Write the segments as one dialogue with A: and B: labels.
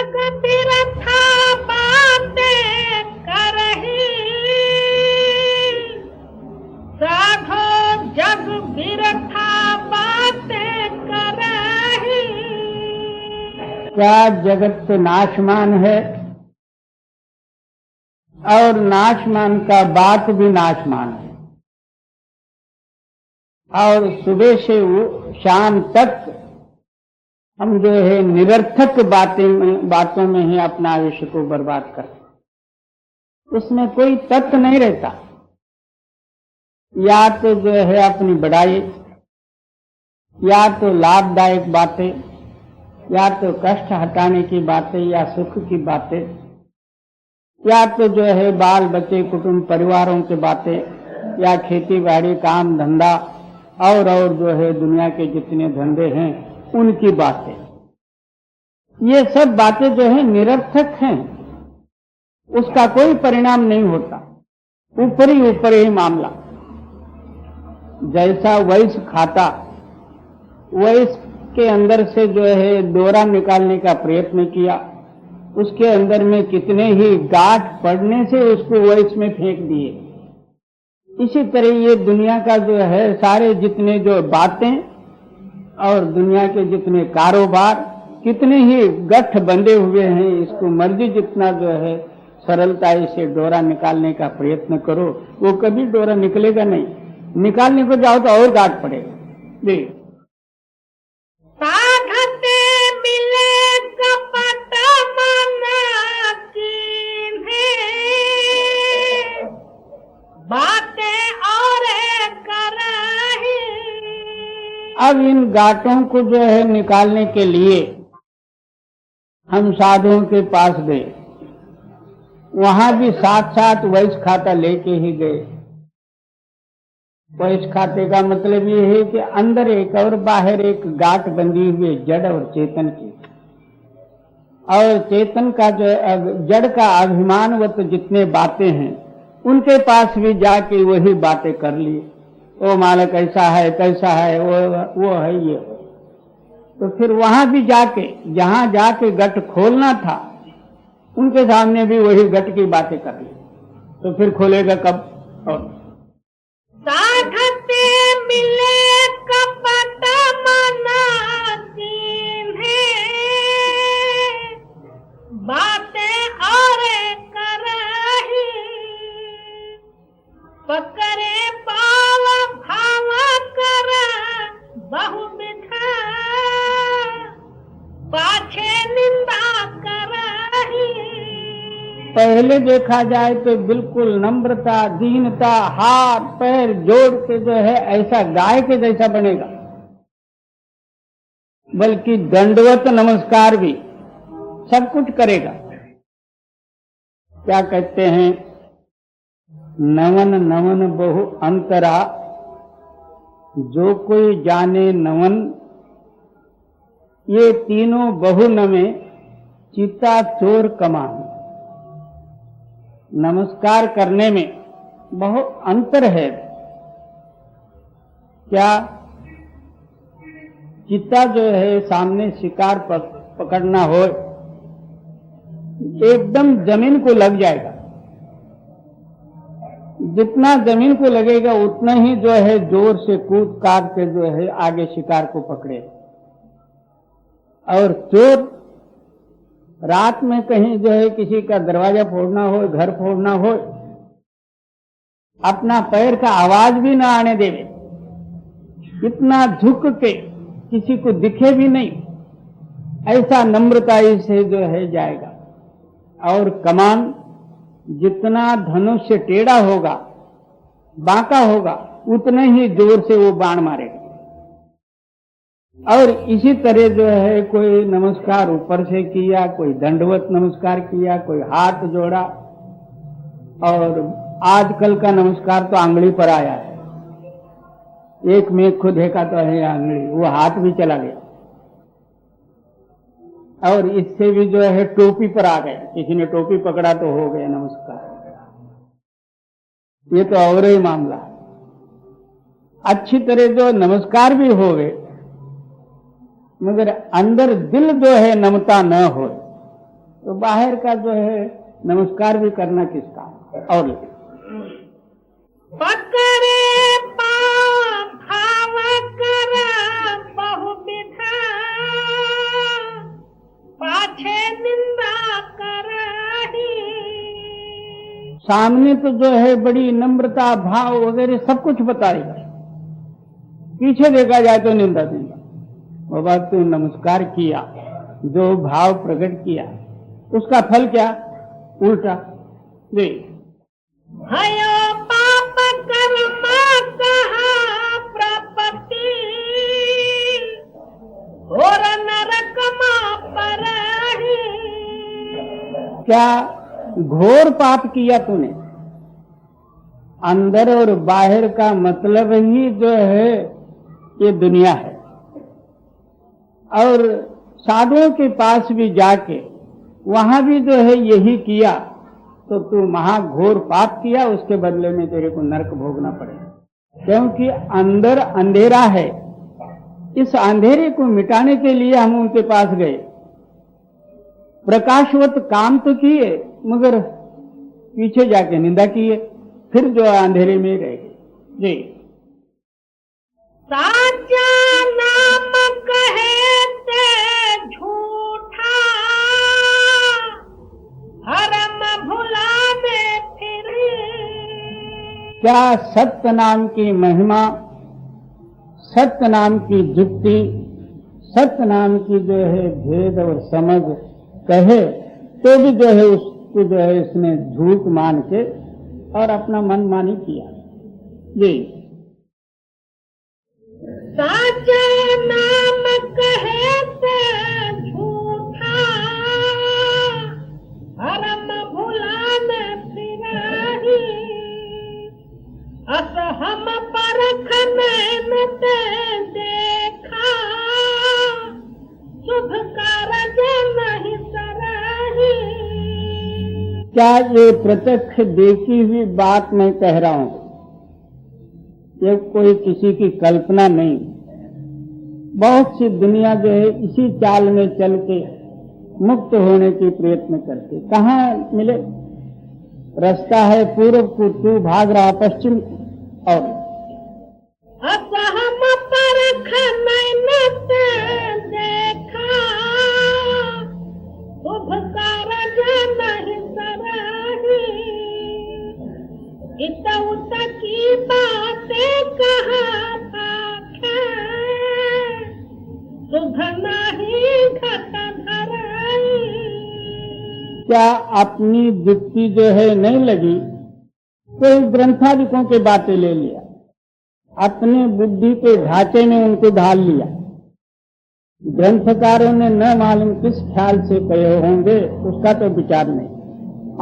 A: बिरथा बातें करही, साधो जग बिरथा बातें करही।
B: क्या जगत नाशमान है और नाशमान का बात भी नाशमान है, और सुबह से शाम तक हम जो है निरर्थक बातों में ही अपना आयुष्य को बर्बाद करते। उसमें कोई तत्व नहीं रहता। या तो जो है अपनी बड़ाई, या तो लाभदायक बातें, या तो कष्ट हटाने की बातें, या सुख की बातें, या तो जो है बाल बच्चे कुटुंब परिवारों की बातें, या खेती बाड़ी काम धंधा और जो है दुनिया के जितने धंधे हैं उनकी बातें। ये सब बातें जो है निरर्थक हैं, उसका कोई परिणाम नहीं होता, ऊपर ही मामला। जैसा वैस खाता, वैस के अंदर से जो है डोरा निकालने का प्रयत्न किया, उसके अंदर में कितने ही गांठ पड़ने से उसको वैस में फेंक दिए। इसी तरह ये दुनिया का जो है सारे जितने जो बातें और दुनिया के जितने कारोबार, कितने ही गठ बंधे हुए हैं, इसको मर्जी जितना जो है सरलता से डोरा निकालने का प्रयत्न करो, वो कभी डोरा निकलेगा नहीं। निकालने को जाओ तो और गांठ पड़ेगा। जी,
A: साधते मिले कपट मन कीन्हे, बातें और करही।
B: अब इन गांठों को जो है निकालने के लिए हम साधुओं के पास गए, वहां भी साथ साथ वैस खाता लेके ही गए। वैस खाते का मतलब ये है कि अंदर एक और बाहर एक गांठ बंधी हुई जड़ और चेतन की, और चेतन का जो जड़ का अभिमानवत जितने बातें हैं उनके पास भी जाके वही बातें कर ली। वो मालक ऐसा है कैसा है, वो है ये। तो फिर वहां भी जाके जहां जाके गट खोलना था उनके सामने भी वही गट की बातें कर ली। तो फिर खोलेगा कब? और
A: साधते मिले कपट मन कीन्हे, बातें और करही। पकड़े पाव भाव कर बहु बिठा, पाछे निंदा करही।
B: पहले देखा जाए तो बिल्कुल नम्रता दीनता हाथ पैर जोड़ के जो है ऐसा गाय के जैसा बनेगा, बल्कि दंडवत नमस्कार भी सब कुछ करेगा। क्या कहते हैं, नवन नवन बहु अंतरा, जो कोई जाने नवन, ये तीनों बहु नमे चिता चोर कमान। नमस्कार करने में बहुत अंतर है। क्या चिता जो है सामने शिकार पकड़ना हो, एकदम जमीन को लग जाएगा। जितना जमीन को लगेगा उतना ही जो है जोर से कूद काट के जो है आगे शिकार को पकड़े। और चोर रात में कहीं जो है किसी का दरवाजा फोड़ना हो, घर फोड़ना हो, अपना पैर का आवाज भी ना आने देवे, इतना झुक के किसी को दिखे भी नहीं, ऐसा नम्रता से जो है जाएगा। और कमान जितना धनुष टेढ़ा होगा, बांका होगा, उतने ही जोर से वो बाण मारेगा। और इसी तरह जो है कोई नमस्कार ऊपर से किया, कोई दंडवत नमस्कार किया, कोई हाथ जोड़ा। और आजकल का नमस्कार तो आंगली पर आया है। एक में खुद देखा तो है आंगली, वो हाथ भी चला गया। और इससे भी जो है टोपी पर आ गए, किसी ने टोपी पकड़ा तो हो गया नमस्कार। ये तो और ही मामला है। अच्छी तरह जो नमस्कार भी हो गए, मगर अंदर दिल जो है नमता न हो, तो बाहर का जो है नमस्कार भी करना किस काम। और
A: पकड़े पाँव भाव कर बहुविधा, पाछे निंदा करही।
B: सामने तो जो है बड़ी नम्रता भाव वगैरह सब कुछ बताएगा, पीछे देखा जाए तो निंदा देगा। बाबा तू नमस्कार किया, जो भाव प्रकट किया, उसका फल क्या? उल्टा दे।
A: भयो पाप कर्म कहा प्रपत्ति, और नरक परही।
B: क्या घोर पाप किया तूने? अंदर और बाहर का मतलब ही जो है ये दुनिया है, और साधुओं के पास भी जाके वहां भी जो है यही किया तो तू महाघोर पाप किया, उसके बदले में तेरे को नरक भोगना पड़ेगा। क्योंकि अंदर अंधेरा है, इस अंधेरे को मिटाने के लिए हम उनके पास गए, प्रकाशवत काम तो किए मगर पीछे जाके निंदा किए, फिर जो अंधेरे में रह गए। जी
A: साचा नाम कहते झूठा, हरम भुलावे फिरे।
B: क्या सत्य नाम की महिमा, सत्य नाम की जुक्ति, सत्य नाम की जो है भेद और समझ कहे तो भी जो है उसको जो है इसने झूठ मान के और अपना मन मानी किया। जी
A: साचा नाम कहते झूठा, हरम भुलाने फिराही। अस हम परखने न ते देखा, शुभ कारज नहीं सराही।
B: क्या ये प्रत्यक्ष देखी हुई बात मैं कह रहा हूं, ये कोई किसी की कल्पना नहीं। बहुत सी दुनिया जो है इसी चाल में चल के मुक्त होने की प्रयत्न करते, कहाँ मिले? रास्ता है पूर्व को, तू भाग रहा पश्चिम को। और
A: असहम परखने न ते देखा, शुभ कारज नहीं सराही। इत उत की बातें कहा पाखे, शुभ नहीं घट धराई।
B: क्या अपनी जुक्ति जो है नहीं लगी, कोई ग्रंथादिकों के बातें ले लिया, अपनी बुद्धि के ढांचे में उनको ढाल लिया। ग्रंथकारों ने न मालूम किस ख्याल से कहे होंगे, उसका तो विचार नहीं,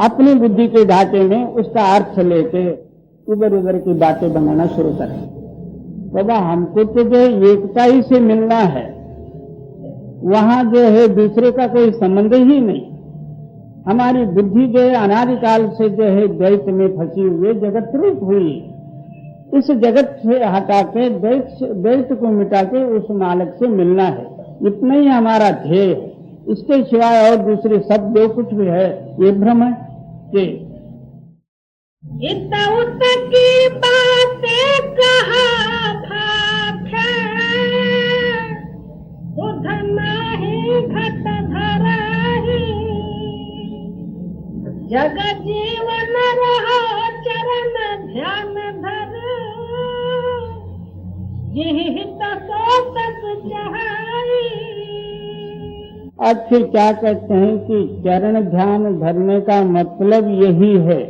B: अपनी बुद्धि के ढांचे में उसका अर्थ लेके इधर उधर की बातें बनाना शुरू करें। बाबा हमको तो जो एकता ही से मिलना है, वहां जो है दूसरे का कोई संबंध ही नहीं। हमारी बुद्धि जो है अनादिकाल से जो है द्वैत में फंसी हुई, जगत रूप हुई। इस जगत से हटा के द्वैत को मिटा के उस मालिक से मिलना है, इतना ही हमारा ध्येय है। इसके सिवाय और दूसरे सब जो कुछ भी है ये भ्रम है। जी
A: इत उत की बातें कहा भाखे, सुध नहीं घट धराही। जग जीवन रहो चरण ध्यान धर, जिहित सो तस चाही।
B: आज फिर क्या कहते हैं कि चरण ध्यान धरने का मतलब यही है।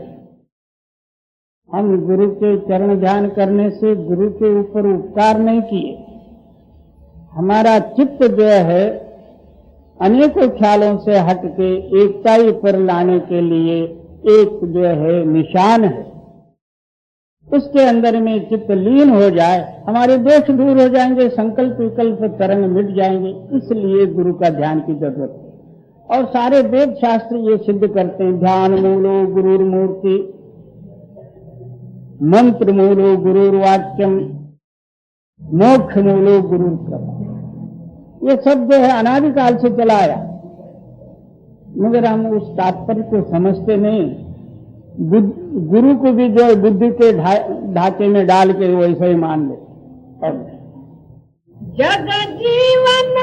B: हम गुरु के चरण ध्यान करने से गुरु के ऊपर उपकार नहीं किए, हमारा चित्त जो है अनेकों ख्यालों से हट के एकताई पर लाने के लिए एक जो है निशान है, उसके अंदर में चित्त लीन हो जाए, हमारे दोष दूर हो जाएंगे, संकल्प विकल्प तरंग मिट जाएंगे। इसलिए गुरु का ध्यान की जरूरत है। और सारे वेद शास्त्र ये सिद्ध करते हैं, ध्यान मूलो गुरुर्मूर्ति, मंत्र मूलो गुरुर्वाक्यम, मोक्ष मूलो गुरुर्कृपा। ये सब जो है अनादिकाल से चला आया। मगर हम उस तात्पर्य को समझते नहीं। गुरु को भी जो है बुद्धि के ढांचे में डाल के वैसे ही मान ले।
A: जग जीवन